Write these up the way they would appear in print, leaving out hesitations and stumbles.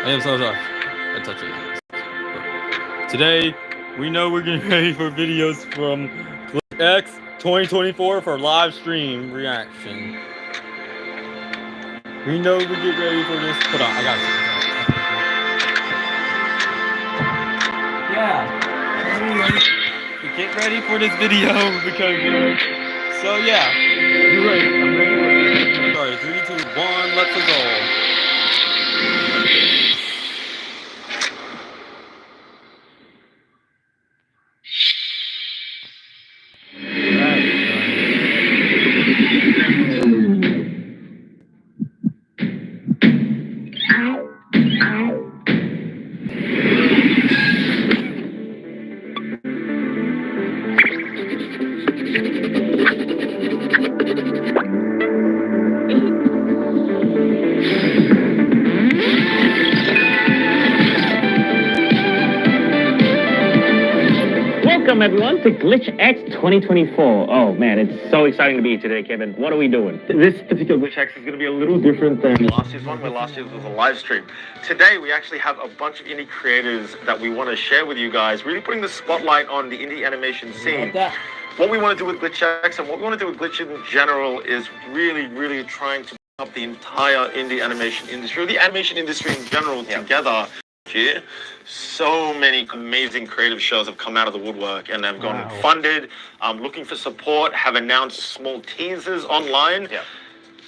I am so sorry. I touched it. Today, we know we're getting ready for videos from Glitchx 2024 for live stream reaction. We know we get ready for this. Hold on, I got it. Yeah. Get ready for this video because. So yeah. You're ready. I'm ready. Sorry. 3, 2, 1. Let's go. Welcome, everyone, to Glitchx 2024. Oh, man, it's so exciting to be here today, Kevin. What are we doing? This particular Glitchx is going to be a little different than last year's one, where last year's was a live stream. Today, we actually have a bunch of indie creators that we want to share with you guys, really putting the spotlight on the indie animation scene. What we want to do with Glitchx and what we want to do with Glitch in general is really trying to bring up the entire indie animation industry, or the animation industry in general, together. Here, so many amazing creative shows have come out of the woodwork and have gone funded, looking for support, have announced small teasers online.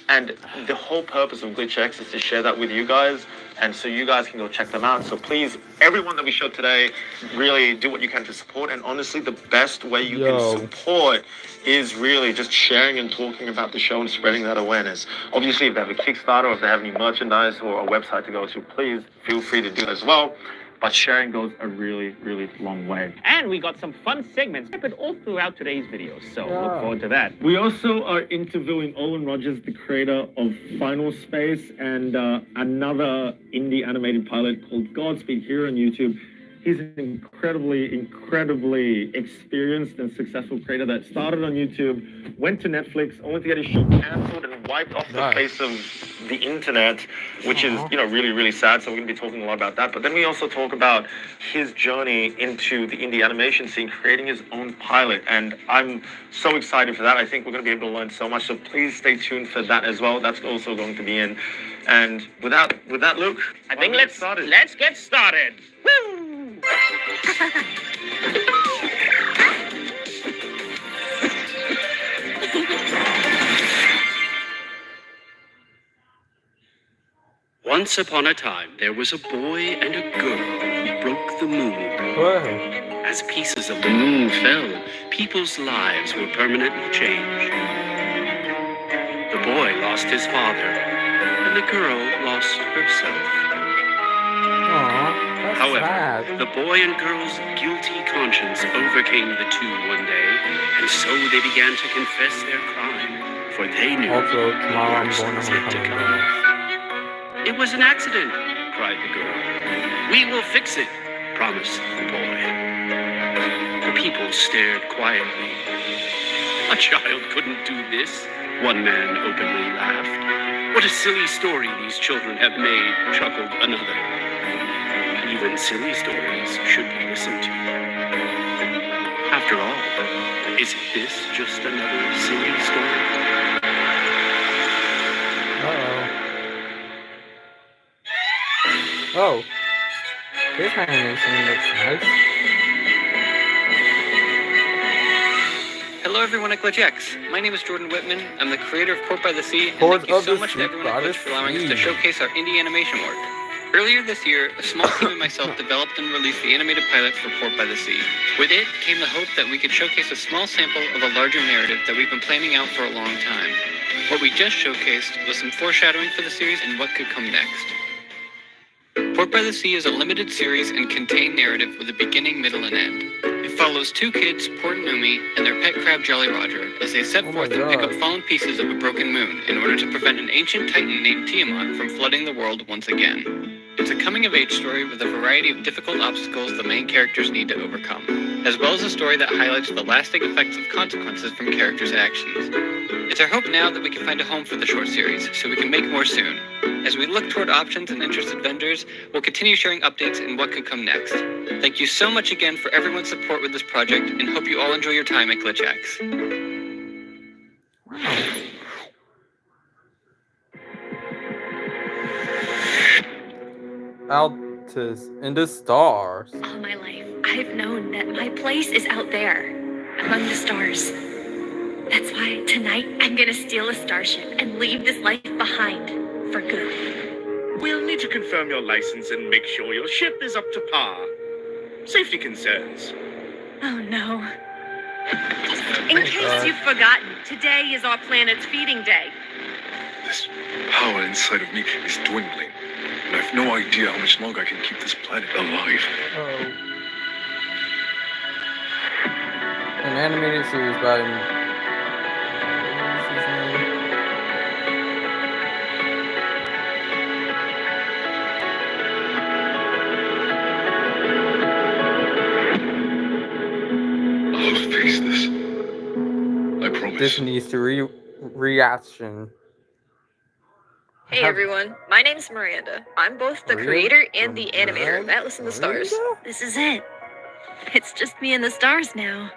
And the whole purpose of Glitchx is to share that with you guys, and so you guys can go check them out. So please, everyone that we showed today, really do what you can to support. And honestly, the best way you can support is really just sharing and talking about the show and spreading that awareness. Obviously, if they have a Kickstarter or if they have any merchandise or a website to go to, please feel free to do that as well. But sharing goes a really long way. And we got some fun segments happened all throughout today's videos, so look forward to that. We also are interviewing Olin Rogers, the creator of Final Space, and another indie animated pilot called Godspeed here on YouTube. He's an incredibly experienced and successful creator that started on YouTube, went to Netflix, only to get his show cancelled and wiped off the face of the internet, which is, really sad. So we're going to be talking a lot about that. But then we also talk about his journey into the indie animation scene, creating his own pilot. And I'm so excited for that. I think we're going to be able to learn so much. So please stay tuned for that as well. That's also going to be in. And with that, Luke, I think let's get started. Woo! Once upon a time, there was a boy and a girl who broke the moon. As pieces of the moon fell, people's lives were permanently changed. The boy lost his father, and the girl lost herself. However, the boy and girl's guilty conscience overcame the two one day, and so they began to confess their crime, for they knew Also, tomorrow I'm going was yet to come. It was an accident, cried the girl. We will fix it, promised the boy. The people stared quietly. A child couldn't do this, one man openly laughed. What a silly story these children have made, chuckled another. Even silly stories should be listened to. After all, isn't this just another silly story? Oh, this animation looks nice. Hello everyone at Glitchx. My name is Jordan Whitman. I'm the creator of Port by the Sea, and thank you so much to everyone at Glitch for allowing us to showcase our indie animation work. Earlier this year, a small team and myself developed and released the animated pilot for Port by the Sea. With it came the hope that we could showcase a small sample of a larger narrative that we've been planning out for a long time. What we just showcased was some foreshadowing for the series and what could come next. Port by the Sea is a limited series and contained narrative with a beginning, middle, and end. It follows two kids, Port and Umi, and their pet crab Jolly Roger, as they set forth and pick up fallen pieces of a broken moon in order to prevent an ancient titan named Tiamat from flooding the world once again. It's a coming-of-age story with a variety of difficult obstacles the main characters need to overcome, as well as a story that highlights the lasting effects of consequences from characters' actions. It's our hope now that we can find a home for the short series, so we can make more soon. As we look toward options and interested vendors, we'll continue sharing updates and what could come next. Thank you so much again for everyone's support with this project, and hope you all enjoy your time at Glitchx. Altus in the stars. All my life, I've known that my place is out there, among the stars. That's why tonight I'm gonna steal a starship and leave this life behind for good. We'll need to confirm your license and make sure your ship is up to par. Safety concerns. Oh no. In case you've forgotten, today is our planet's feeding day. This power inside of me is dwindling, and I have no idea how much longer I can keep this planet alive. Oh. An animated series by I'll fix this. I promise. this needs to reaction. Hey everyone, my name's Miranda. I'm both the creator and the animator of Atlas in the Stars. This is it. It's just me and the stars now.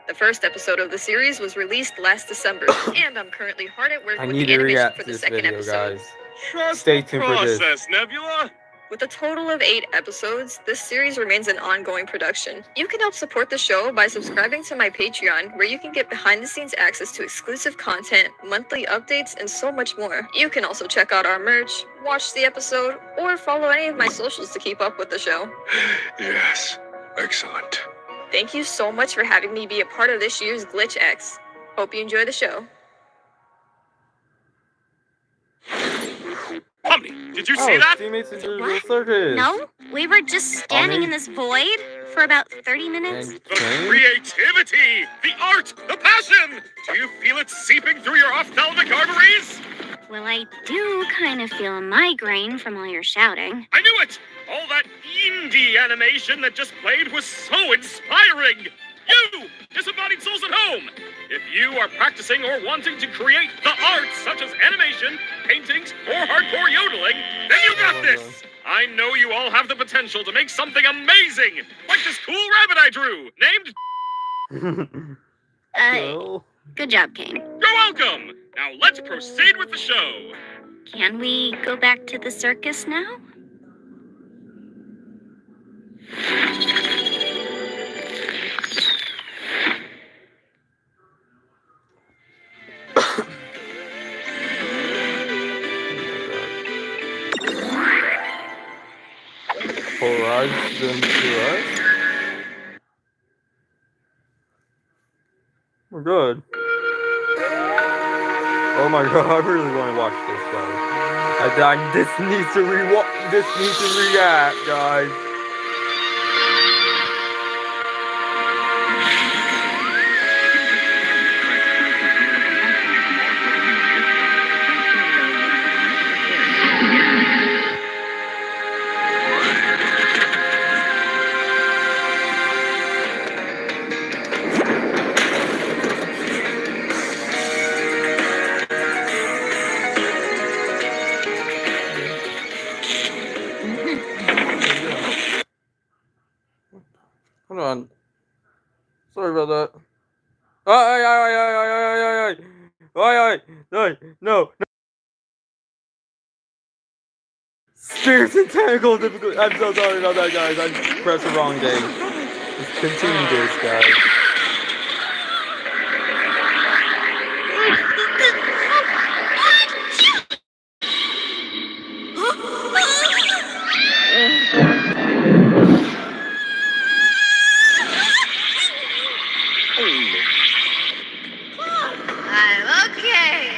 The first episode of the series was released last December, and I'm currently hard at work I with need the to animation react for to the this second video, episode. guys. Trust Stay the tuned for this. process, Nebula. With a total of 8 episodes, this series remains an ongoing production. You can help support the show by subscribing to my Patreon, where you can get behind-the-scenes access to exclusive content, monthly updates, and so much more. You can also check out our merch, watch the episode, or follow any of my socials to keep up with the show. Yes, excellent. Thank you so much for having me be a part of this year's Glitchx. Hope you enjoy the show. Omni, did you see that? Teammates in the What? circus. No, we were just standing in this void for about 30 minutes. And The Kane? creativity, the art, the passion. Do you feel it seeping through your ophthalmic arteries? Well, I do kind of feel a migraine from all your shouting. I knew it! All that indie animation that just played was so inspiring! You, disembodied souls at home! If you are practicing or wanting to create the arts such as animation, paintings, or hardcore yodeling, then you got this! I know you all have the potential to make something amazing! Like this cool rabbit I drew, named... Well, Good job, Kane. You're welcome! Now let's proceed with the show! Can we go back to the circus now? Horizon to us. We're good. Oh my god, I really want to watch this, guys. This needs to react, guys. Hold on. Sorry about that. No. Spears and tentacles. I'm so sorry about that, guys. I pressed the wrong day. Let's continue this, guys. I'm okay.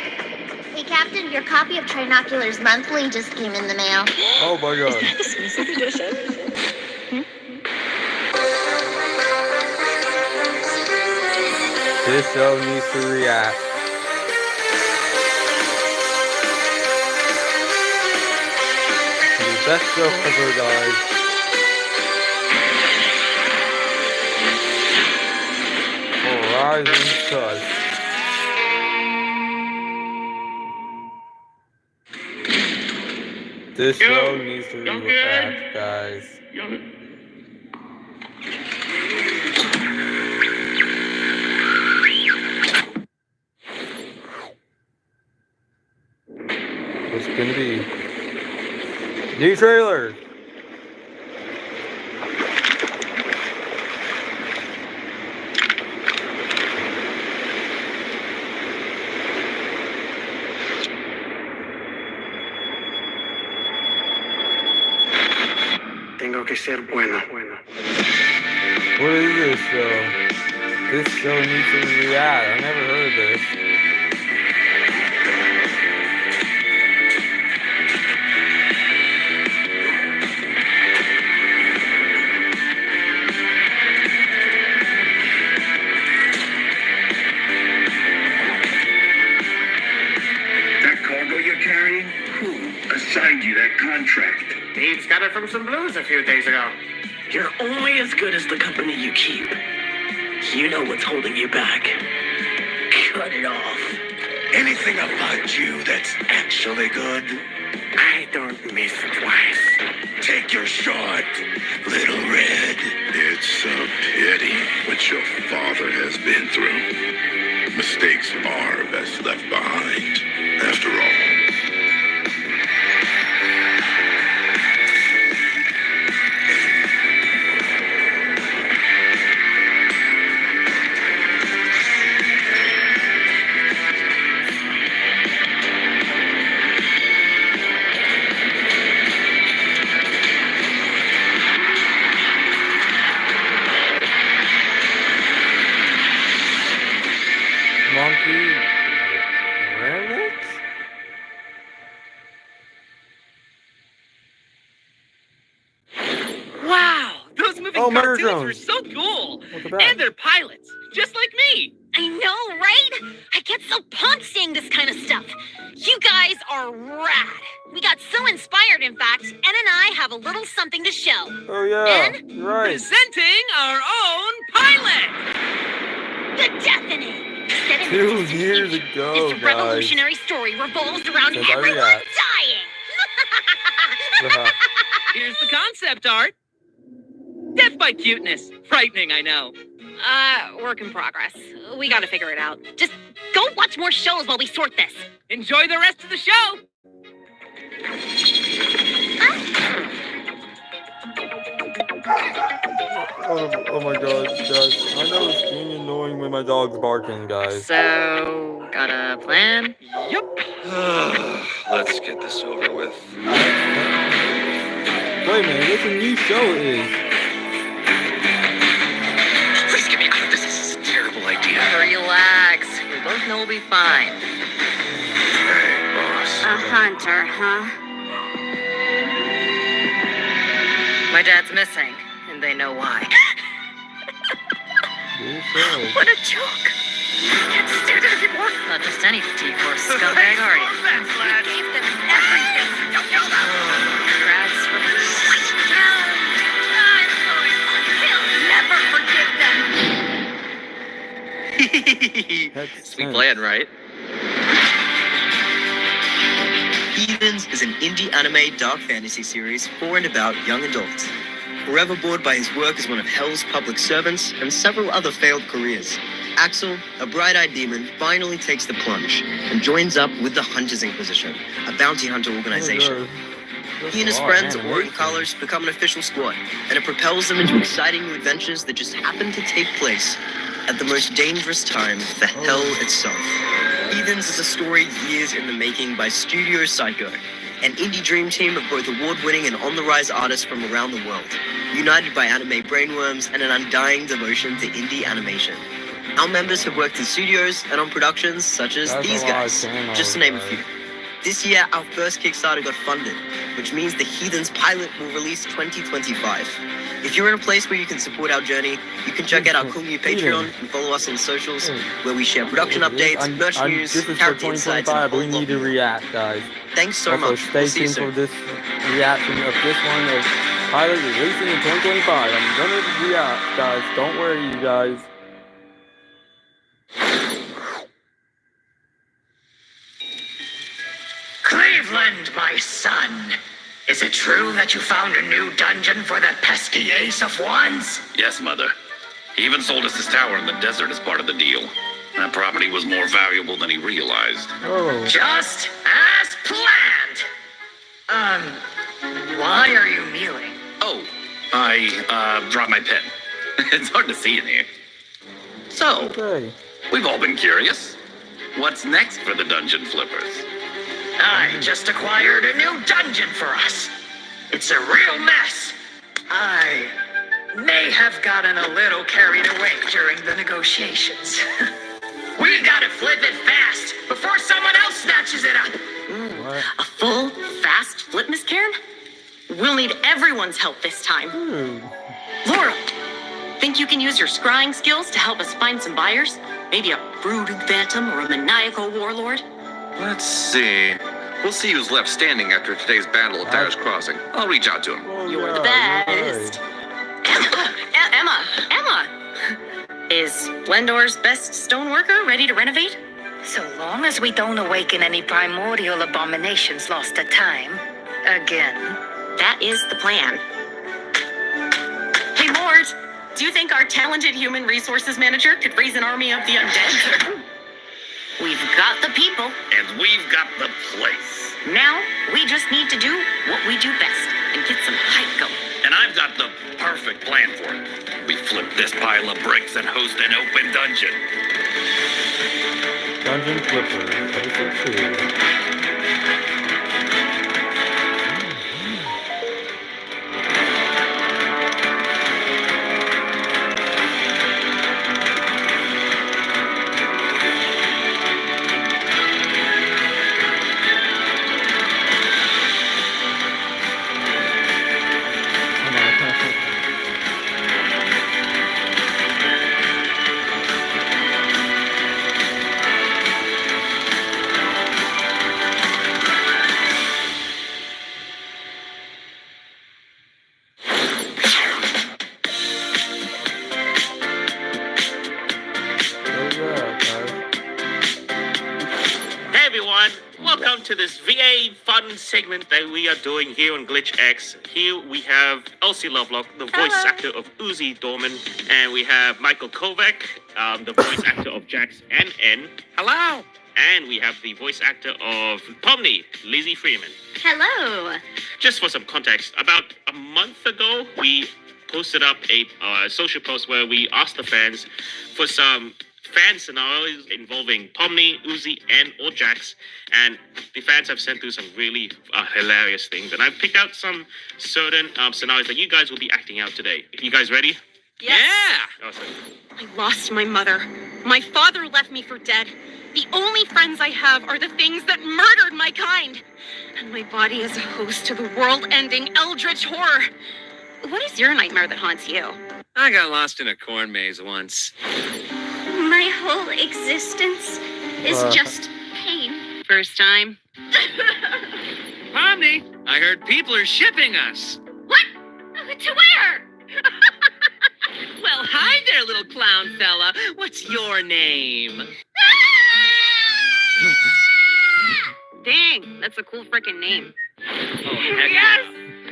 Hey, Captain, your copy of Trinoculars Monthly just came in the mail. Oh my god. Exclusive edition. This show needs to react. best show ever, guys. Horizon Touch. This show needs to be back, guys. What's gonna be? New trailer! Tengo que ser bueno. What is this show? This show needs to react. I never heard of this. That cargo you're carrying? Who assigned you that contract? Dave's got it from some blues a few days ago. You're only as good as the company you keep. You know what's holding you back. Cut it off. Anything about you that's actually good? I don't miss twice. Take your shot, Little Red. It's a pity what your father has been through. Mistakes are best left behind, after all. Monkey Remix? Wow, those moving Murder cartoons drones. were so cool. Look at that. And they're pilots, just like me. I know, right? I get so pumped seeing this kind of stuff. You guys are rad. We got so inspired, in fact, Ann and I have a little something to show. Oh yeah, And you're right. Presenting our own pilot. the deafening. 7 2 minutes into years each, ago, this guys. revolutionary story revolves around Since I everyone react. dying. Here's the concept art. Death by cuteness. Frightening, I know. Work in progress. We gotta figure it out. Just go watch more shows while we sort this. Enjoy the rest of the show. Oh my god, guys. I know it's being annoying when my dog's barking, guys. So, got a plan? Yep. Let's get this over with. Wait a minute, this a new show it is. Please get me out of this. This is a terrible idea. Relax. We both know we'll be fine. Hey, boss. A hunter, huh? My dad's missing, and they know why. New show. What a joke! Can't stand it anymore. Not just any T4 scumbag, are you? You gave them everything. Don't kill them. Crowds from He'll never forgive them. Sweet plan, right? Heathens is an indie anime dark fantasy series for and about young adults. Forever bored by his work as one of Hell's public servants and several other failed careers, Axel, a bright-eyed demon, finally takes the plunge and joins up with the Hunters Inquisition, a bounty hunter organization. He and his friends, Ori and Carlos, become an official squad, and it propels them into exciting new adventures that just happen to take place at the most dangerous time for Hell itself. Heathens is a story years in the making by Studio Psycho, an indie dream team of both award-winning and on-the-rise artists from around the world, united by anime brainworms and an undying devotion to indie animation. Our members have worked in studios and on productions such as these guys, just to name a few. This year, our first Kickstarter got funded, which means the Heathens pilot will release 2025. If you're in a place where you can support our journey, you can check out our cool new Patreon and follow us on socials, where we share production updates, merch news, This is for character insights, 2025. and We a whole need to lot more. react, guys. Thanks so Also, much. stay We'll see you tuned for soon. this reaction of this one of pilot releasing in 2025. I'm gonna react, guys. Don't worry, you guys. Cleveland, my son. Is it true that you found a new dungeon for the pesky Ace of Wands? Yes, Mother. He even sold us his tower in the desert as part of the deal. That property was more valuable than he realized. Oh. Just as planned. Why are you kneeling? Oh, I dropped my pen. It's hard to see in here. So, Okay. we've all been curious. What's next for the Dungeon Flippers? I just acquired a new dungeon for us. It's a real mess. I may have gotten a little carried away during the negotiations. We gotta flip it fast before someone else snatches it up. What? A full, fast flip, Miss Karen? We'll need everyone's help this time. Laurel, think you can use your scrying skills to help us find some buyers? Maybe a brooding phantom or a maniacal warlord? Let's see. We'll see who's left standing after today's battle at Dyer's Crossing. I'll reach out to him. You're the best. Emma! Is Splendor's best stoneworker ready to renovate? So long as we don't awaken any primordial abominations lost to time. Again. That is the plan. Hey, Lord, do you think our talented human resources manager could raise an army of the undead? We've got the people. And we've got the place. Now, we just need to do what we do best and get some hype going. And I've got the perfect plan for it. We flip this pile of bricks and host an open dungeon. Dungeon Flipper, episode 2. Hey everyone, welcome to this VA fun segment that we are doing here on Glitchx. Here we have Elsie Lovelock, the voice actor of Uzi Dorman, and we have Michael Kovac, the voice actor of Jax and N. Hello! And we have the voice actor of Pomni, Lizzie Freeman. Hello. Just for some context, about a month ago, we posted up a social post where we asked the fans for some fan scenarios involving Pomni, Uzi, and or Jax, and the fans have sent through some really hilarious things, and I've picked out some certain scenarios that you guys will be acting out today. You guys ready? Yes. Yeah! Awesome. I lost my mother. My father left me for dead. The only friends I have are the things that murdered my kind. And my body is a host to the world-ending eldritch horror. What is your nightmare that haunts you? I got lost in a corn maze once. My whole existence is just pain. First time? Pomni, I heard people are shipping us. What? To where? Well, hi there, little clown fella. What's your name? Dang, that's a cool freaking name. Oh, heck Yes!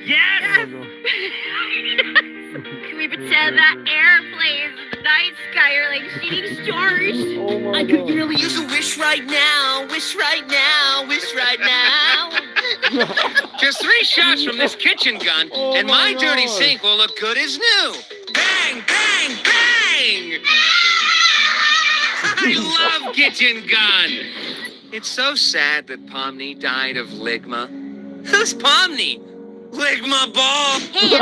Yes! Can we pretend that airplanes in the night sky are like shooting stars? I could really use a wish right now. Wish right now. Wish right now. Just 3 shots from this kitchen gun, and my dirty sink will look good as new. Bang, bang, bang! I love kitchen gun. It's so sad that Pomni died of ligma. Who's Pomni? Ligma ball. Hey,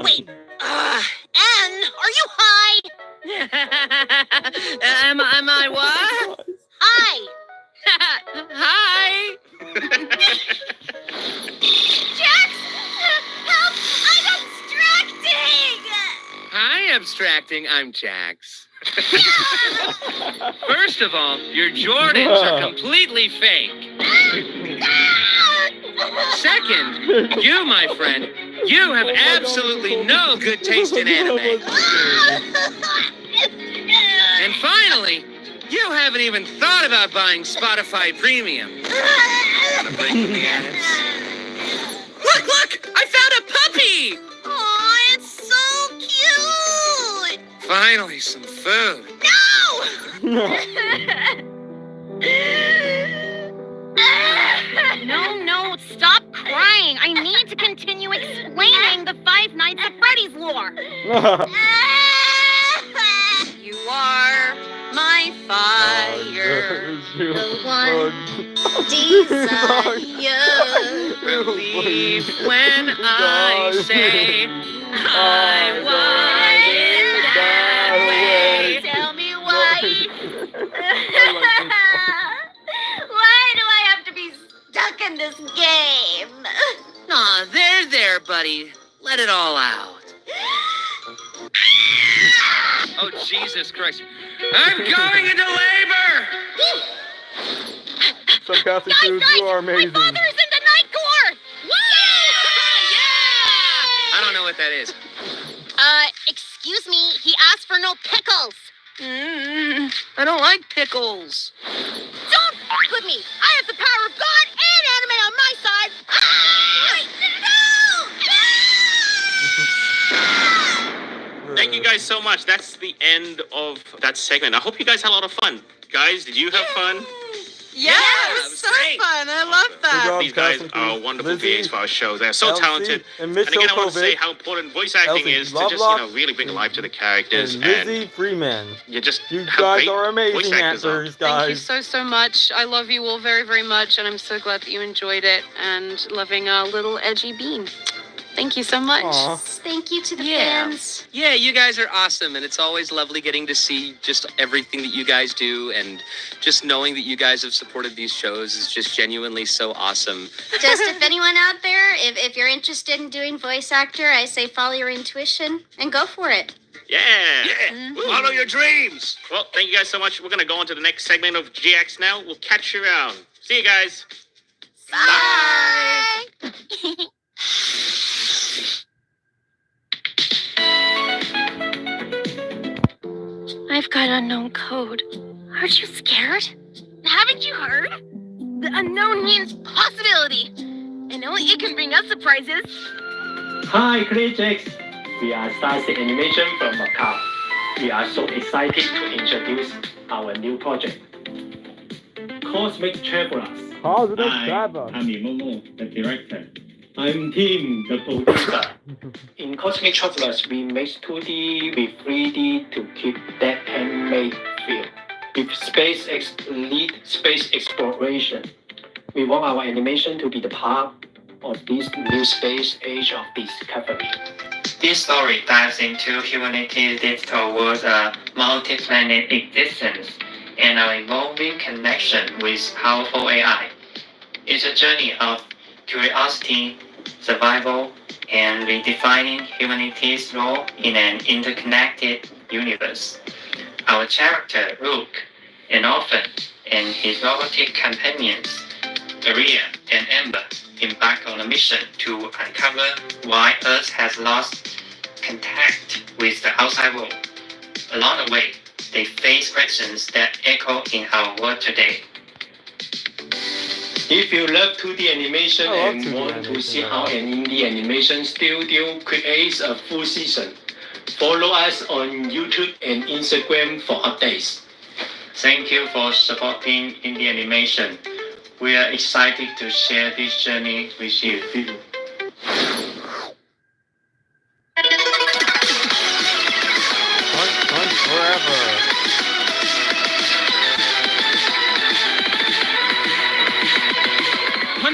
wait. Anne, are you high? Am I what? Hi. Hi. Jack! abstracting, I'm Jax. First of all, your Jordans are completely fake. Second, you, my friend, you have absolutely no good taste in anime. And finally, you haven't even thought about buying Spotify Premium. Look, look! I found a puppy! Oh, it's so cute! Finally, some food. No, stop crying. I need to continue explaining the Five Nights at Freddy's lore. You are my fire, The one desire. Believe when I say I want it that way. Tell me why. Why do I have to be stuck in this game? Aw, there, buddy. Let it all out. Oh, Jesus Christ. I'm going into labor! Some casting crews, you are amazing. My father is in the Night Corps! I don't know what that is. Excuse me, he asked for no pickles. I don't like pickles. Don't fuck with me! I have the power of God and anime on my side! Thank you guys so much. That's the end of that segment. I hope you guys had a lot of fun. Guys, did you have fun? Yeah, it was so fun. I love that. These guys are wonderful VAs for our show. They're so talented. And again, I want to say how important voice acting is to just, really bring life to the characters. And Lizzie Freeman. You just guys are amazing actors, guys. Thank you so much. I love you all very, very much, and I'm so glad that you enjoyed it and loving a little edgy bean. Thank you so much. Aw. Thank you to the fans. Yeah, you guys are awesome, and it's always lovely getting to see just everything that you guys do, and just knowing that you guys have supported these shows is just genuinely so awesome. Just if anyone out there, if you're interested in doing voice actor, I say follow your intuition and go for it. Yeah. Follow your dreams. Well, thank you guys so much. We're going to go on to the next segment of GX now. We'll catch you around. See you guys. Bye. I've got unknown code. Aren't you scared? Haven't you heard? The unknown means possibility. And only it can bring us surprises. Hi, Glitchx. We are Starseed Animation from Macau. We are so excited to introduce our new project, Cosmic Travelers. Cosmic I'm Momo, the director. I'm Tim, the producer. In Cosmic Travelers, we mix 2D with 3D to keep that handmade feel. With SpaceX lead space exploration, we want our animation to be the part of this new space age of discovery. This story dives into humanity's leap towards a multi-planet existence and our evolving connection with powerful AI. It's a journey of curiosity, survival, and redefining humanity's role in an interconnected universe. Our character, Rook, an orphan, and his robotic companions, Maria and Amber, embark on a mission to uncover why Earth has lost contact with the outside world. Along the way, they face questions that echo in our world today. If you love 2D animation and want to see how an indie animation studio creates a full season, follow us on YouTube and Instagram for updates. Thank you for supporting indie animation. We are excited to share this journey with you. Punch forever.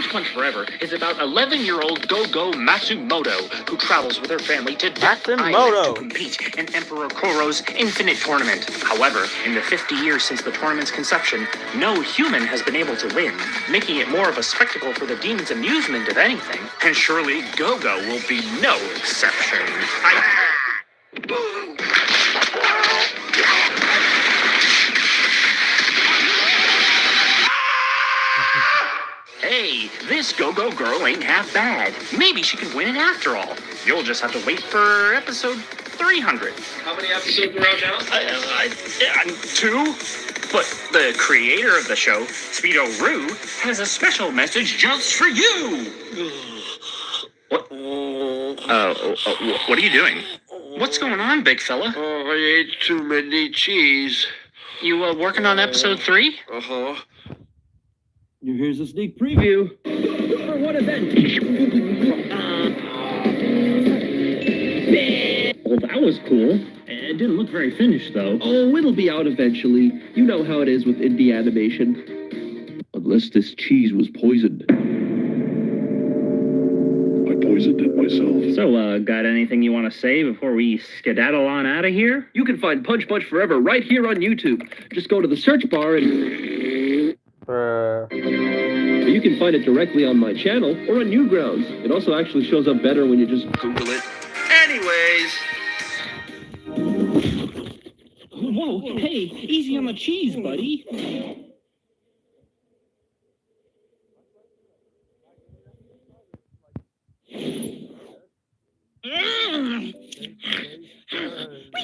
Punch Forever is about 11-year-old Go-Go Matsumoto who travels with her family to Death Island to compete in Emperor Koro's Infinite Tournament. However, in the 50 years since the tournament's conception, no human has been able to win, making it more of a spectacle for the demon's amusement if anything. And surely Go-Go will be no exception. Hey, this go-go girl ain't half bad. Maybe she can win it after all. You'll just have to wait for episode 300. How many episodes are out now? 2? But the creator of the show, Speedo Roo, has a special message just for you. What? What are you doing? What's going on, big fella? Oh, I ate too many cheese. You working on episode 3? Uh-huh. Here's a sneak preview for what event? Well, that was cool. It didn't look very finished, though. Oh, it'll be out eventually. You know how it is with indie animation. Unless this cheese was poisoned. I poisoned it myself. So, got anything you want to say before we skedaddle on out of here? You can find Punch Punch Forever right here on YouTube. Just go to the search bar and... You can find it directly on my channel or on Newgrounds. It also actually shows up better when you just Google it. Anyways. Whoa, hey, easy on the cheese, buddy.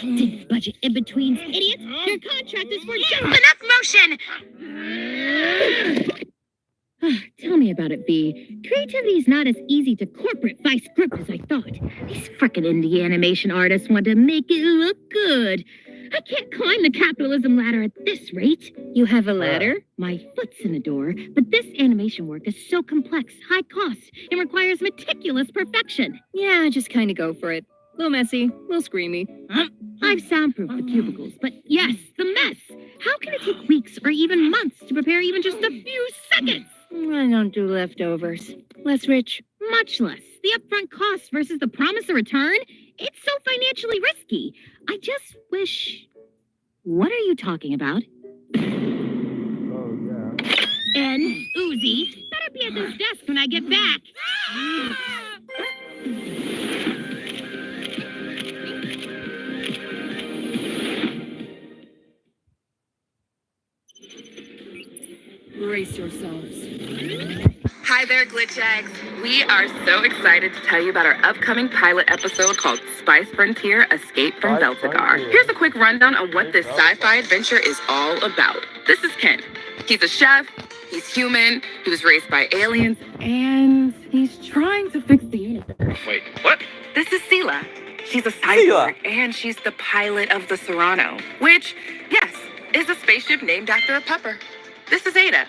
We didn't budget in-betweens, idiots. Your contract is for just enough motion. Tell me about it, V. Creativity is not as easy to corporate vice grip as I thought. These frickin' indie animation artists want to make it look good. I can't climb the capitalism ladder at this rate. You have a ladder, my foot's in the door, but this animation work is so complex, high cost, and requires meticulous perfection. Yeah, just kind of go for it. A little messy, a little screamy. I've soundproofed the cubicles, but yes, the mess. How can it take weeks or even months to prepare even just a few seconds? I don't do leftovers. Less rich, much less. The upfront cost versus the promise of return? It's so financially risky. I just wish... What are you talking about? And Uzi, better be at this desk when I get back. Brace yourselves. Hi there, Glitchx. We are so excited to tell you about our upcoming pilot episode called Spice Frontier: Escape from Beltagar. Here's a quick rundown on what this sci-fi adventure is all about. This is Ken. He's a chef, he's human, he was raised by aliens, and he's trying to fix the universe. Wait, what? This is Sela. She's a cyborg, and she's the pilot of the Serrano, which, yes, is a spaceship named after a pepper. This is Ada.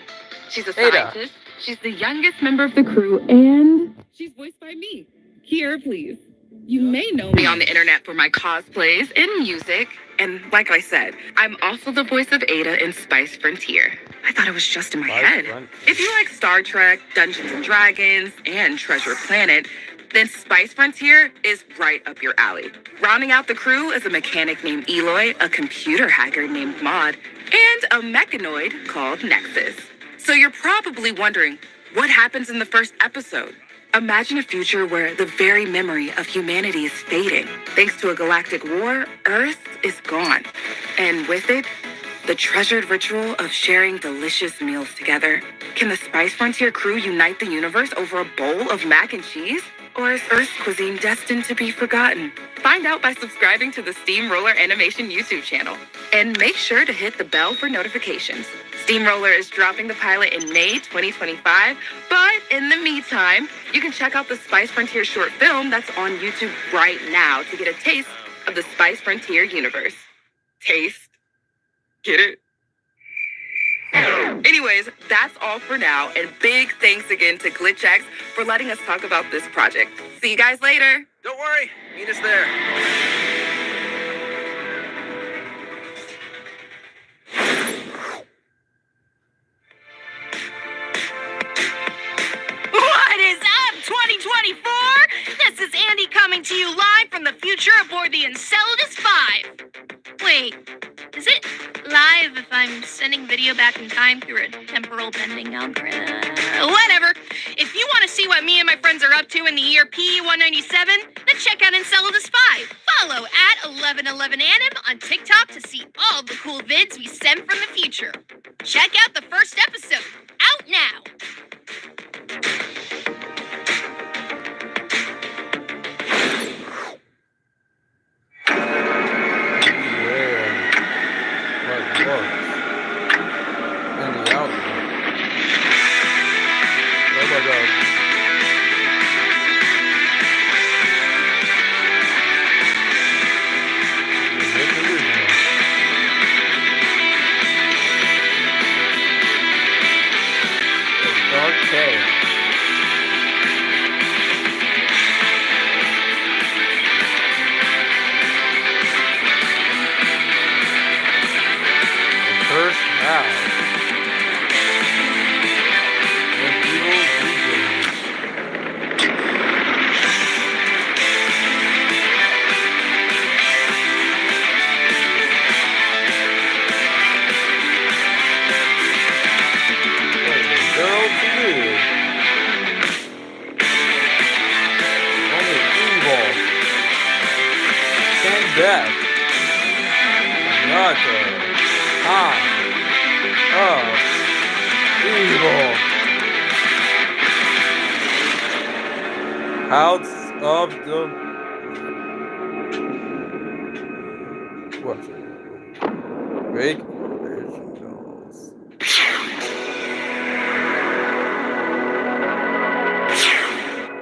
She's a scientist. She's the youngest member of the crew, and she's voiced by me. Here, please. You may know me on the internet for my cosplays and music. And like I said, I'm also the voice of Ada in Spice Frontier. I thought it was just in my head. If you like Star Trek, Dungeons and Dragons, and Treasure Planet, then Spice Frontier is right up your alley. Rounding out the crew is a mechanic named Eloy, a computer hacker named Maud, and a mechanoid called Nexus. So you're probably wondering, what happens in the first episode? Imagine a future where the very memory of humanity is fading. Thanks to a galactic war, Earth is gone. And with it, the treasured ritual of sharing delicious meals together. Can the Spice Frontier crew unite the universe over a bowl of mac and cheese? Or is Earth's cuisine destined to be forgotten? Find out by subscribing to the Steamroller Animation YouTube channel. And make sure to hit the bell for notifications. Steamroller is dropping the pilot in May 2025, but in the meantime, you can check out the Spice Frontier short film that's on YouTube right now to get a taste of the Spice Frontier universe. Taste? Get it? Anyways, that's all for now, and big thanks again to Glitchx for letting us talk about this project. See you guys later. Don't worry, meet us there. What is up, 2024? This is Andy coming to you live from the future aboard the Enceladus 5. Wait, is it live if I'm sending video back in time through a temporal bending algorithm? Whatever. If you want to see what me and my friends are up to in the year P197? Then check out Enceladus 5. Follow at 1111anim on TikTok to see all the cool vids we send from the future. Check out the first episode. Out now. Death. Not the time of evil. House of the what's it? Great originals.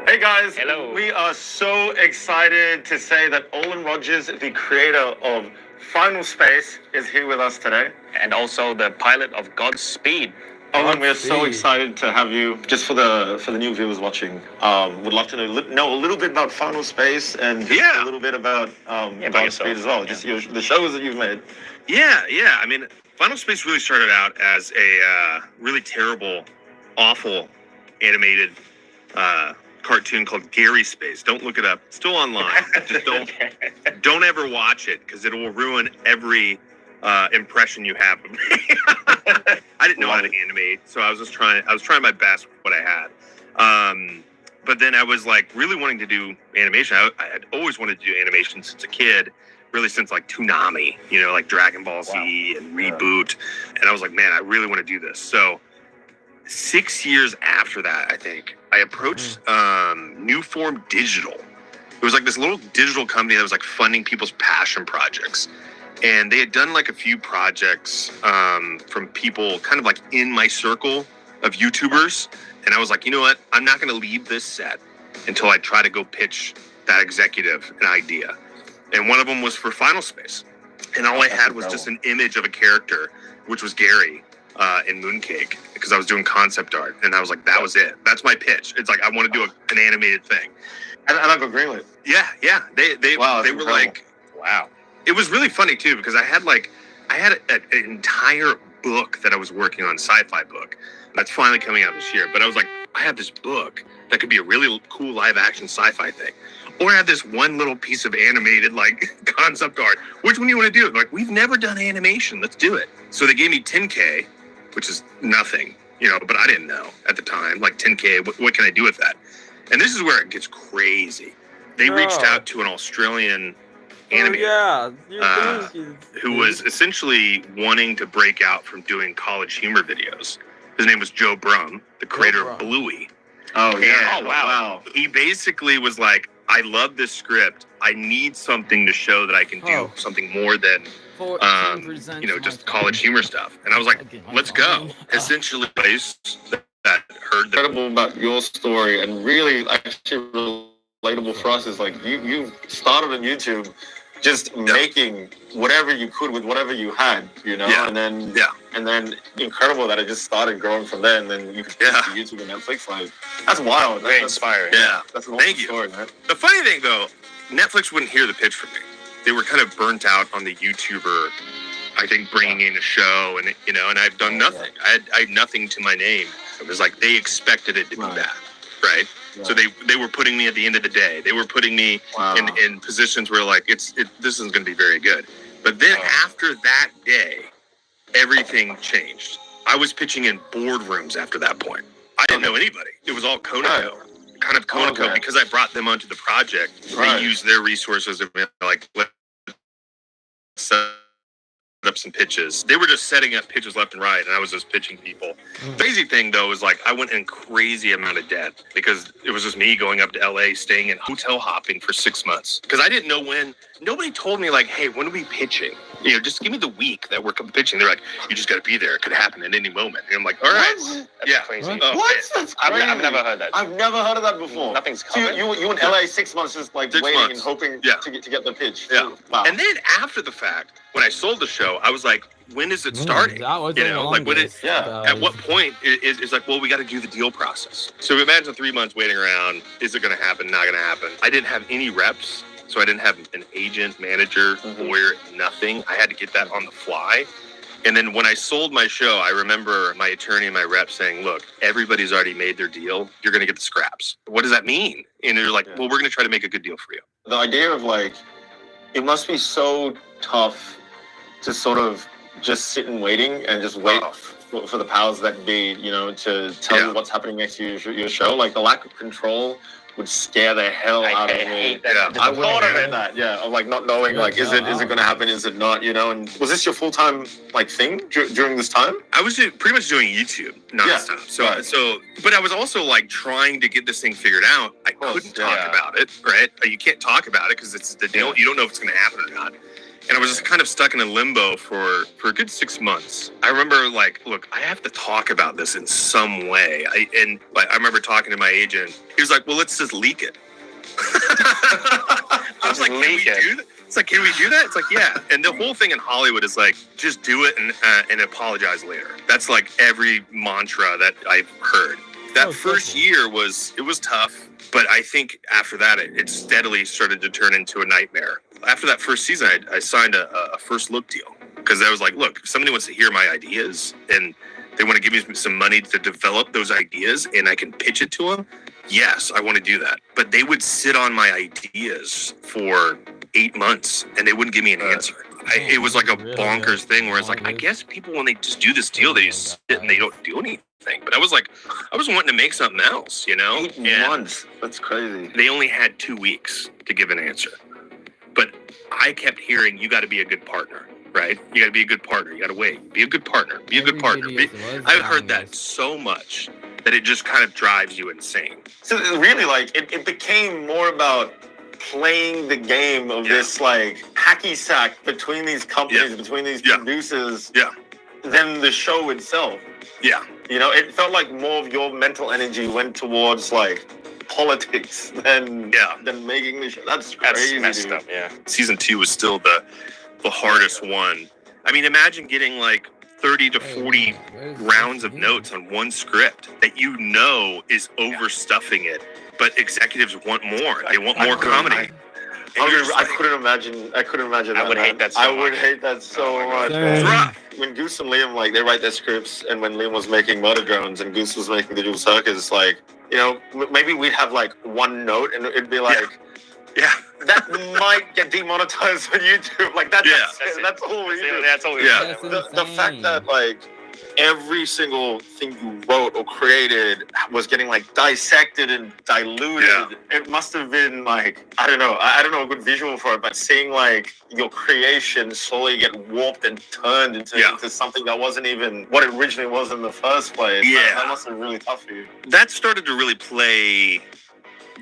Hey guys, hello. We are so excited to say that Olin Rogers, the creator of Final Space, is here with us today. And also the pilot of Godspeed. Olin, we are so excited to have you. Just for the new viewers watching, would love to know a little bit about Final Space and just a little bit about Godspeed as well. Just the shows that you've made. Yeah. I mean, Final Space really started out as a really terrible, awful animated cartoon called Gary Space. Don't look it up. It's still online. Just don't ever watch it because it will ruin every impression you have of me. I didn't know how to animate, so I was trying my best with what I had. But then I was like really wanting to do animation. I had always wanted to do animation since a kid, really since like Toonami, like Dragon Ball Z and Reboot. And I was like, man, I really want to do this. So 6 years after that, I think, I approached New Form Digital. It was like this little digital company that was like funding people's passion projects. And they had done like a few projects from people kind of like in my circle of YouTubers. And I was like, you know what? I'm not going to leave this set until I try to go pitch that executive an idea. And one of them was for Final Space. And all I had was just an image of a character, which was Gary in Mooncake, because I was doing concept art. And I was like, that was it. That's my pitch. It's like, I want to do an animated thing. And I got greenlit. Yeah. They were like, wow. It was really funny too, because I had an entire book that I was working on, sci-fi book, that's finally coming out this year. But I was like, I have this book that could be a really cool live action sci-fi thing. Or I have this one little piece of animated like concept art. Which one do you want to do? Like, we've never done animation. Let's do it. So they gave me 10K, which is nothing, but I didn't know at the time. Like 10K, what can I do with that? And this is where it gets crazy. They reached out to an Australian animator who was essentially wanting to break out from doing college humor videos. His name was Joe Brum, the creator of Bluey. Oh, yeah. And, wow. He basically was like, I love this script. I need something to show that I can do something more than, just college humor stuff. And I was like, let's go. Essentially, that heard incredible about your story and really actually relatable for us is like you started on YouTube just making whatever you could with whatever you had, and then incredible that it just started growing from there, and then you could YouTube and Netflix. Like, that's wild. Very inspiring. Yeah, that's an awesome story, man. The funny thing though, Netflix wouldn't hear the pitch from me. They were kind of burnt out on the YouTuber, I think, bringing in a show, and and I've done nothing. I had nothing to my name. It was like they expected it to be bad, right? Yeah. So they were putting me at the end of the day. They were putting me in positions where like this isn't going to be very good. But then after that day, everything changed. I was pitching in boardrooms after that point. I didn't know anybody. It was all Konako. kind of Konoco, because I brought them onto the project, they used their resources of like, let's set up some pitches. They were just setting up pitches left and right, and I was just pitching people. Crazy thing though is like I went in crazy amount of debt because it was just me going up to LA, staying in hotel hopping for 6 months because I didn't know when. Nobody told me like, hey, when are we pitching? You know, just give me the week that we're pitching. They're like, you just got to be there. It could happen at any moment. And I'm like, all right. That's yeah. crazy. What? That's crazy. I've never heard that. I've never heard of that before. Nothing's So covered. you in LA 6 months just like 6 waiting months. and hoping Yeah. to get the pitch. Yeah. Wow. And then after the fact, when I sold the show, I was like, when is it starting? That was You the know, like when it, longest, at what point is like, well, we got to do the deal process. So imagine 3 months waiting around. Is it going to happen? Not going to happen. I didn't have any reps. So I didn't have an agent, manager, lawyer, nothing. I had to get that on the fly. And then when I sold my show, I remember my attorney and my rep saying, look, everybody's already made their deal. You're going to get the scraps. What does that mean? And they're like, well, we're going to try to make a good deal for you. The idea of like, it must be so tough to sort of just sit and waiting and just wait for the powers that be, you know, to tell you what's happening next to your show. Like the lack of control would scare the hell out of me. hate that. Yeah, I thought of that. Yeah, of like not knowing, like, is it going to happen? Is it not? You know. And was this your full time like thing during this time? I was pretty much doing YouTube nonstop. So, but I was also like trying to get this thing figured out. I couldn't talk about it, right? You can't talk about it because it's the deal. You don't know if it's going to happen or not. And I was just kind of stuck in a limbo for a good 6 months. I remember like, look, I have to talk about this in some way. I remember talking to my agent. He was like, well, let's just leak it. I was like, can we do that? It's like, can we do that? It's like, yeah. And the whole thing in Hollywood is like, just do it and apologize later. That's like every mantra that I've heard. That first year was tough. But I think after that, it steadily started to turn into a nightmare. After that first season, I signed a first look deal because I was like, look, if somebody wants to hear my ideas and they want to give me some money to develop those ideas and I can pitch it to them, yes, I want to do that. But they would sit on my ideas for 8 months and they wouldn't give me an answer. It was like a bonkers thing where it's like, I guess people, when they just do this deal, they just sit and they don't do anything. But I was wanting to make something else, you know? 8 months. That's crazy. They only had 2 weeks to give an answer. But I kept hearing, you got to be a good partner, right? You got to be a good partner. You got to wait. Be a good partner. Be a good partner. I've heard that so much that it just kind of drives you insane. So really, like, it became more about playing the game of this, like, hacky sack between these companies, between these producers, than the show itself. Yeah. You know, it felt like more of your mental energy went towards, like, politics than making the show. That's crazy. That's messed up, yeah. Season 2 was still the hardest one. I mean, imagine getting, like, 30 to 40 rounds of notes on one script that you know is overstuffing it, but executives want more. They want more comedy. I couldn't imagine that. I would hate that so much. I would hate that so much. It's rough. When Goose and Liam, like, they write their scripts, and when Liam was making Murder Drones and Goose was making The Jewel Circus, like, you know, maybe we'd have, like, one note, and it'd be like, that might get demonetized on YouTube. Like, that's all we do. That's all we do. The fact that, like, every single thing you wrote or created was getting, like, dissected and diluted. It must have been, like, I don't know a good visual for it, but seeing, like, your creation slowly get warped and turned into something that wasn't even what it originally was in the first place. That must have been really tough for you. That started to really play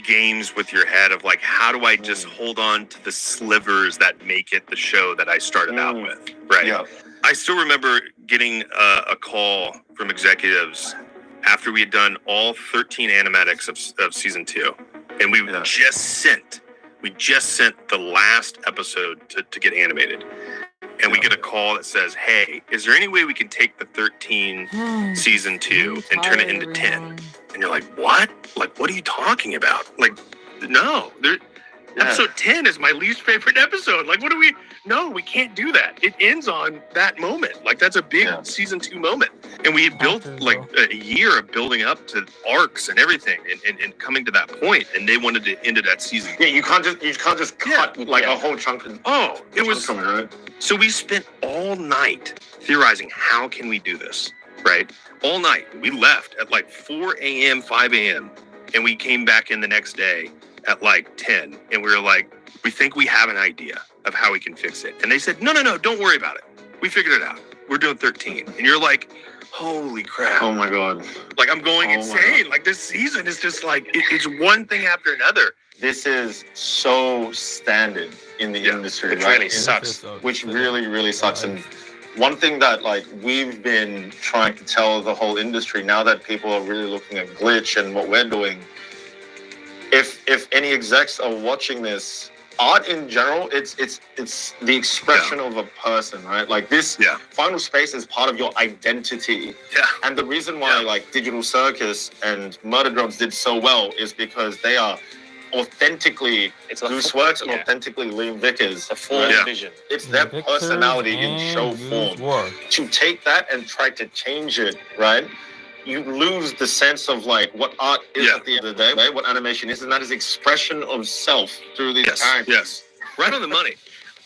games with your head of like, how do I just hold on to the slivers that make it the show that I started out with, right? Yeah. I still remember getting a call from executives after we had done all 13 animatics of season 2, and we just sent the last episode to get animated. And we get a call that says, hey, is there any way we can take the 13 season 2 and turn it into 10? And you're like, what? Like, what are you talking about? Like, no, episode 10 is my least favorite episode. Like, no, we can't do that. It ends on that moment. Like, that's a big season 2 moment. And we had built like a year of building up to arcs and everything and coming to that point. And they wanted to end it at season. Yeah, you can't just cut like a whole chunk. It was coming, right? So we spent all night theorizing, how can we do this, right? All night. We left at like 4 a.m., 5 a.m. And we came back in the next day at like 10, and we were like, we think we have an idea of how we can fix it. And they said, no, don't worry about it. We figured it out. We're doing 13. And you're like, holy crap. Oh my God. Like, I'm going insane. Like, this season is just like, it's one thing after another. This is so standard in the industry, It right? really sucks. Which really sucks. And one thing that like we've been trying to tell the whole industry now that people are really looking at Glitch and what we're doing, if any execs are watching this, art in general, it's the expression of a person, right? Like this Final Space is part of your identity. Yeah. And the reason why like Digital Circus and Murder Drops did so well is because they are authentically Gooseworks and authentically Liam Vickers. A full vision. It's their personality in show form. To take that and try to change it, right? You lose the sense of like what art is at the end of the day, right? What animation is, and that is expression of self through these characters. Yes, right on the money.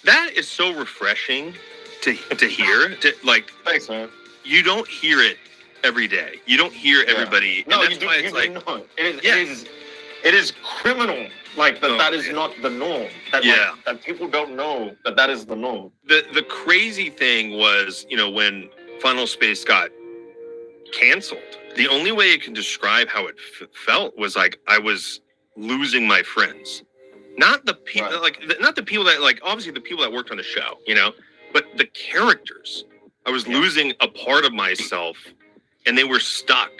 That is so refreshing to hear. Like, thanks, man. You don't hear it every day. You don't hear everybody. No, and you that's do, why you it's do like, not. It is criminal. Like that is not the norm. That, like, that people don't know that is the norm. The crazy thing was, you know, when Final Space got canceled, the only way I can describe how it felt was like I was losing my friends. Not the people, not the people that, like, obviously the people that worked on the show, you know, but the characters. I was losing a part of myself, and they were stuck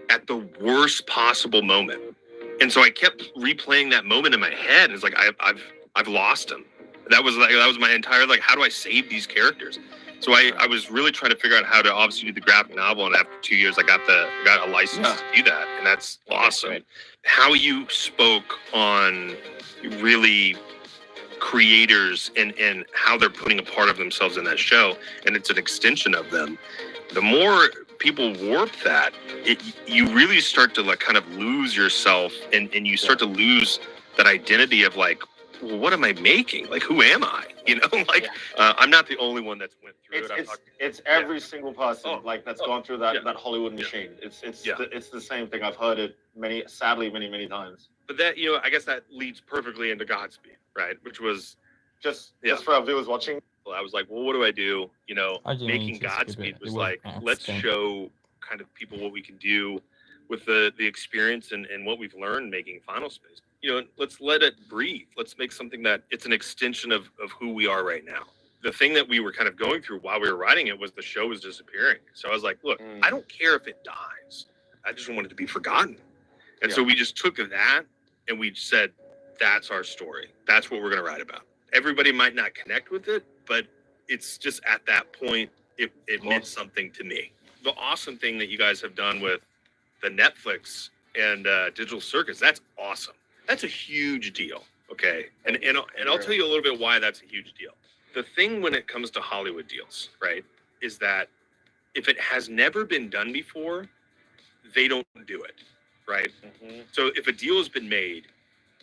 at the worst possible moment. And so I kept replaying that moment in my head. It's like I've lost them. That was my entire, like, how do I save these characters? So I was really trying to figure out how to obviously do the graphic novel, and after 2 years I got a license to do that, and that's awesome. Right. How you spoke on really creators and how they're putting a part of themselves in that show, and it's an extension of them. The more people warp that, you really start to like kind of lose yourself, and you start to lose that identity of like, well, what am I making? Like, who am I? You know, like I'm not the only one that's went through it. It's every single person like that's gone through that Hollywood machine. It's the same thing. I've heard it sadly many times. But that, you know, I guess that leads perfectly into Godspeed, right? Which was just for our viewers watching. Well, I was like, well, what do I do? You know, making Godspeed was like, let's show kind of people what we can do with the experience and what we've learned making Final Space. You know, let's let it breathe. Let's make something that it's an extension of who we are right now. The thing that we were kind of going through while we were writing it was the show was disappearing. So I was like, look, I don't care if it dies. I just want it to be forgotten. And so we just took that and we said, that's our story. That's what we're going to write about. Everybody might not connect with it, but it's just at that point, it meant something to me. The awesome thing that you guys have done with the Netflix and Digital Circus, that's awesome. That's a huge deal, okay? And I'll tell you a little bit why that's a huge deal. The thing when it comes to Hollywood deals, right, is that if it has never been done before, they don't do it, right? So if a deal has been made,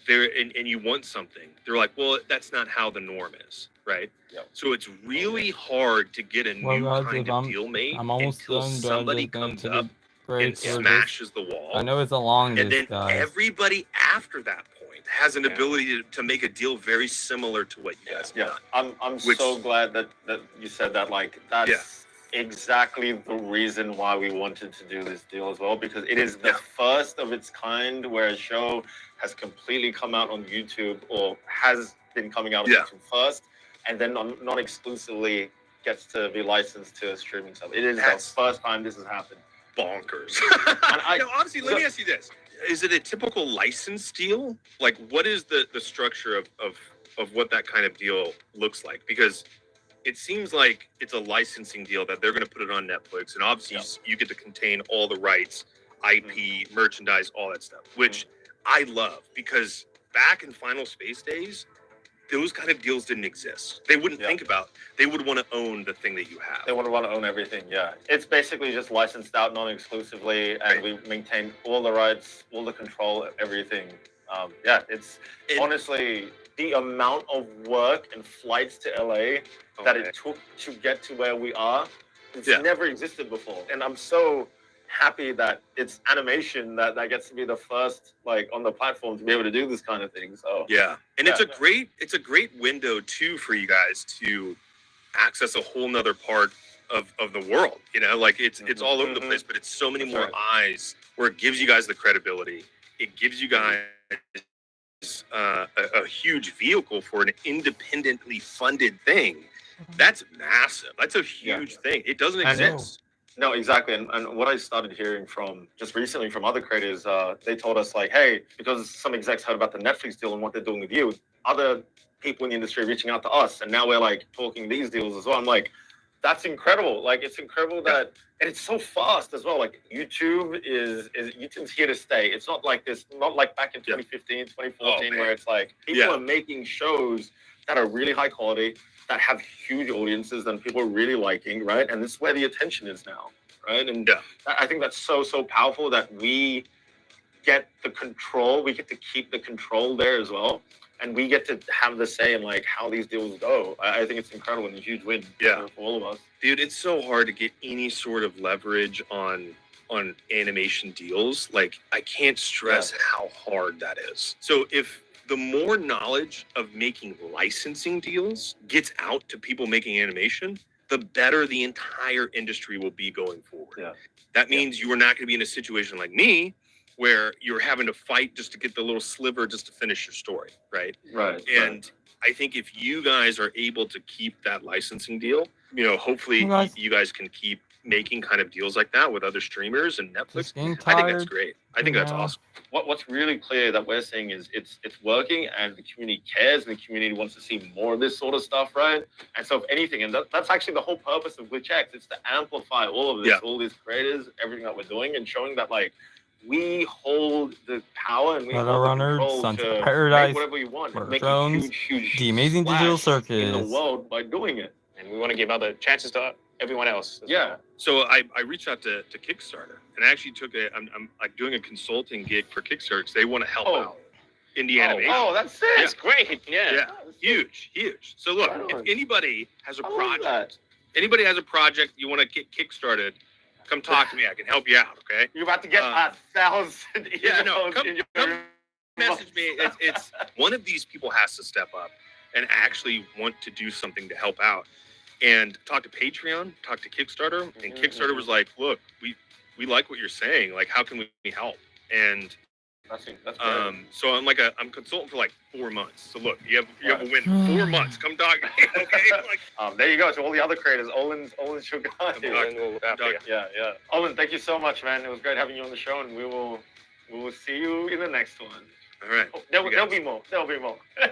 and you want something, they're like, well, that's not how the norm is, right? So it's really hard to get a new kind of deal made until somebody comes up and smashes the wall. I know it's the longest, and then guys. everybody after that point has an ability to make a deal very similar to what you guys have done. I'm so glad that you said that. Like, that's exactly the reason why we wanted to do this deal as well, because it is the first of its kind where a show has completely come out on YouTube, or has been coming out on YouTube first, and then not exclusively gets to be licensed to a streaming service. It is the first time this has happened. Bonkers. Honestly, let me ask you this. Is it a typical license deal? Like, what is the structure of what that kind of deal looks like? Because it seems like it's a licensing deal that they're going to put it on Netflix, and obviously you get to contain all the rights, IP, merchandise, all that stuff, which I love, because back in Final Space days, those kind of deals didn't exist. They wouldn't think about, they would want to own the thing that you have. They would want to own everything, It's basically just licensed out non-exclusively, and we maintain all the rights, all the control, everything. It's honestly the amount of work and flights to LA that it took to get to where we are. It's never existed before. And I'm so happy that it's animation that gets to be the first like on the platform to be able to do this kind of thing. So Yeah, and Yeah. it's a great window too for you guys to access a whole nother part of the world. You know, like it's all over the place, but it's so many That's more right. eyes where it gives you guys the credibility. It gives you guys a huge vehicle for an independently funded thing. That's massive. That's a huge thing. It doesn't And exist. No, exactly. And what I started hearing from just recently from other creators, they told us like, hey, because some execs heard about the Netflix deal and what they're doing with you, other people in the industry are reaching out to us, and now we're like talking these deals as well. I'm like, that's incredible. Like, it's incredible that, and it's so fast as well. Like, YouTube's here to stay. It's not like this, not like back in 2015, 2014, where it's like people are making shows that are really high quality, that have huge audiences and people are really liking, right? And this is where the attention is now, right? And I think that's so powerful that we get the control. We get to keep the control there as well, and we get to have the say in like how these deals go. I think it's incredible and a huge win for all of us. Dude, it's so hard to get any sort of leverage on animation deals. Like, I can't stress how hard that is. So if the more knowledge of making licensing deals gets out to people making animation, the better the entire industry will be going forward. That means you are not going to be in a situation like me where you're having to fight just to get the little sliver just to finish your story, right? Right. And I think if you guys are able to keep that licensing deal, you know, hopefully you guys can keep making kind of deals like that with other streamers and Netflix. I think that's great. I think that's awesome. What's really clear that we're seeing is it's working, and the community cares, and the community wants to see more of this sort of stuff, right? And so if anything, and that's actually the whole purpose of Glitchx, it's to amplify all of this, all these creators, everything that we're doing, and showing that like we hold the power and we hold the Runner, control Sons to of Paradise, make whatever we want, and make a Drones, huge The Amazing Digital splash in the Circus. world by doing it. And we want to give other chances to everyone else. So I reached out to Kickstarter, and I actually took I'm like doing a consulting gig for Kickstarter because they want to help out indie animation. Oh, that's it. That's great. Yeah. Huge. So look, if anybody has a project, you want to get kickstarted, come talk to me. I can help you out. Okay. You're about to get 1,000. Come message me. It's one of these people has to step up and actually want to do something to help out. And talk to Patreon, talk to Kickstarter, and Kickstarter was like, "Look, we like what you're saying. Like, how can we help?" And that's great. so I'm I'm consultant for like 4 months. So look, you have a win 4 months. Come talk to me, okay? Like, there you go. To all the other creators, Olin's your guy. Yeah. Olin, thank you so much, man. It was great having you on the show, and we will see you in the next one. All right. There'll be more. There'll be more. All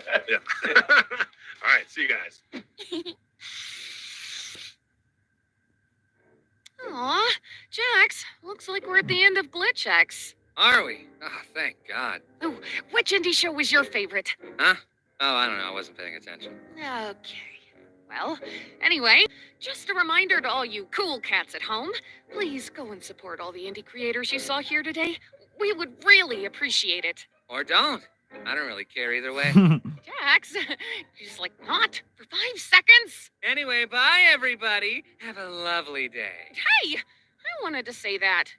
right. See you guys. Aw, Jax, looks like we're at the end of Glitchx. Are we? Oh, thank God. Oh, which indie show was your favorite? Huh? Oh, I don't know. I wasn't paying attention. Okay. Well, anyway, just a reminder to all you cool cats at home, please go and support all the indie creators you saw here today. We would really appreciate it. Or don't. I don't really care either way. Jax, just like not for 5 seconds. Anyway, bye, everybody. Have a lovely day. Hey, I wanted to say that.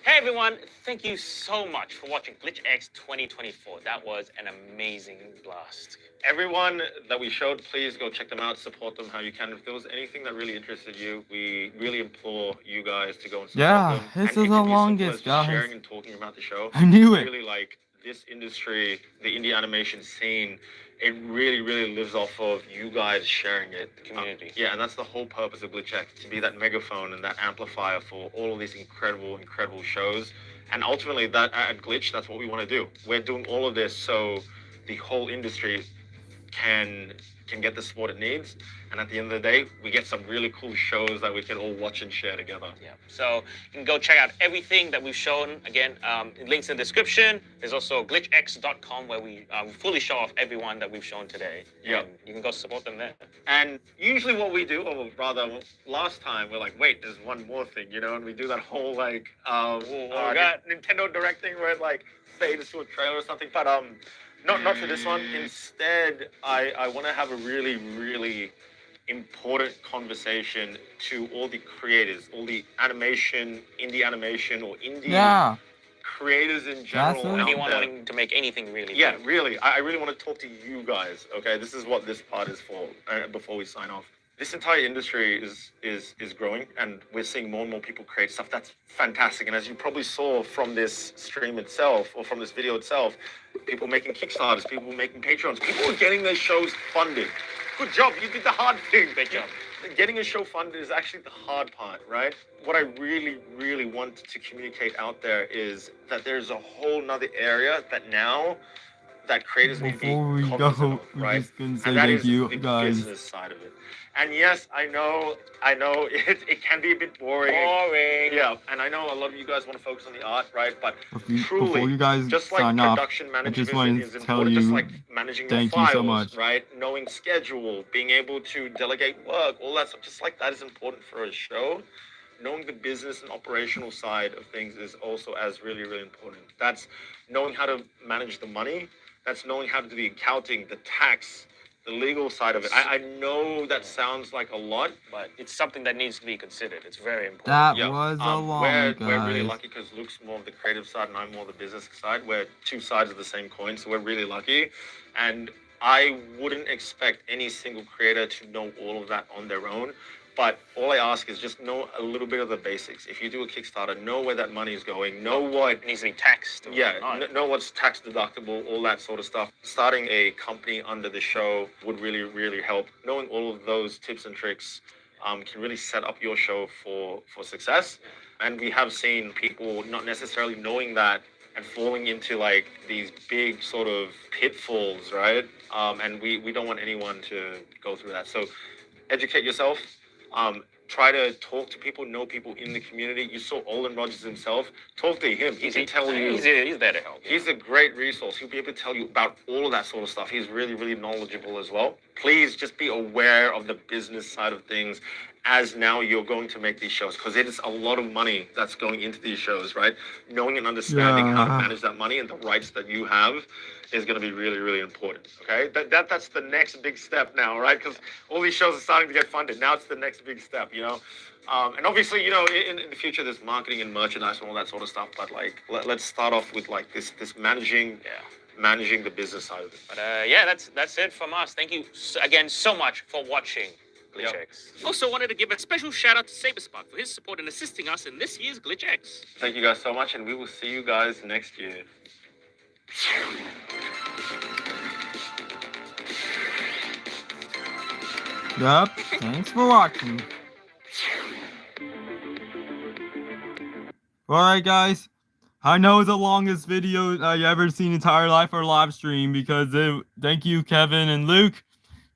Hey everyone, thank you so much for watching Glitchx 2024. That was an amazing blast. Everyone that we showed, please go check them out, support them how you can. If there was anything that really interested you, we really implore you guys to go and support them. This is the longest, guys. Sharing and talking about the show. I knew it. Really like this industry, the indie animation scene, it really lives off of you guys sharing it. The community. And that's the whole purpose of Glitchx, to be that megaphone and that amplifier for all of these incredible shows. And ultimately, that at Glitch, that's what we want to do. We're doing all of this so the whole industry can get the support it needs. And at the end of the day, we get some really cool shows that we can all watch and share together. Yeah. So you can go check out everything that we've shown. Again, links in the description. There's also glitchx.com where we fully show off everyone that we've shown today. Yeah. And you can go support them there. And usually what we do, or rather last time, we're like, wait, there's one more thing, and we do that whole like Nintendo Direct thing where it like fades to a trailer or something. But not for this one. Instead, I want to have a really important conversation to all the creators, all the animation, indie animation, or indie creators in general. Anyone wanting to make anything really. Yeah, really. I really want to talk to you guys. Okay, this is what this part is for. Before we sign off, this entire industry is growing, and we're seeing more and more people create stuff that's fantastic. And as you probably saw from this stream itself, or from this video itself, people making Kickstarters, people making Patreons, people are getting their shows funded. Good job, you did the hard thing. Great job. Getting a show funded is actually the hard part, right? What I really, really want to communicate out there is that there's a whole nother area that now that creators need to be cognizant of, right? Just gonna say And that thank is you, the guys. business side of it. And yes, I know it can be a bit boring. Yeah, and I know a lot of you guys want to focus on the art, right? But Before truly, you guys just like sign off, production I management just wanted is to tell important, just you like managing thank your you files, so much. right? Knowing schedule, being able to delegate work, all that stuff, just like that is important for a show. Knowing the business and operational side of things is also as really, really important. That's knowing how to manage the money. That's knowing how to do the accounting, the tax, the legal side of it. I know that sounds like a lot, but it's something that needs to be considered. It's very important. That was a long, we're really guys. lucky because Luke's more of the creative side and I'm more the business side. We're two sides of the same coin, so we're really lucky. And I wouldn't expect any single creator to know all of that on their own. But all I ask is just know a little bit of the basics. If you do a Kickstarter, know where that money is going, know what needs to be taxed. Know what's tax deductible, all that sort of stuff. Starting a company under the show would really, really help. Knowing all of those tips and tricks can really set up your show for success. And we have seen people not necessarily knowing that and falling into like these big sort of pitfalls, right? And we don't want anyone to go through that. So educate yourself. Try to talk to people, know people in the community. You saw Olin Rogers himself. Talk to him. He can tell you. He's there to help. He's a great resource. He'll be able to tell you about all of that sort of stuff. He's really, really knowledgeable as well. Please just be aware of the business side of things as now you're going to make these shows, because it is a lot of money that's going into these shows, right? Knowing and understanding how to manage that money and the rights that you have is going to be really, really important. Okay, that's the next big step now, right? Because all these shows are starting to get funded. Now it's the next big step, you know. And obviously, you know, in the future, there's marketing and merchandise and all that sort of stuff. But like, let's start off with like this managing the business side of it. But yeah, that's it from us. Thank you again so much for watching Glitchx. Also wanted to give a special shout out to Saberspot for his support in assisting us in this year's Glitchx. Thank you guys so much, and we will see you guys next year. Yep, thanks for watching. Alright guys, I know it's the longest video I've ever seen entire life or live stream because thank you Kevin and Luke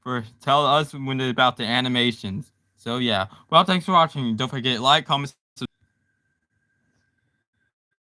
for telling us about the animations. So yeah, well thanks for watching. Don't forget to like, comment,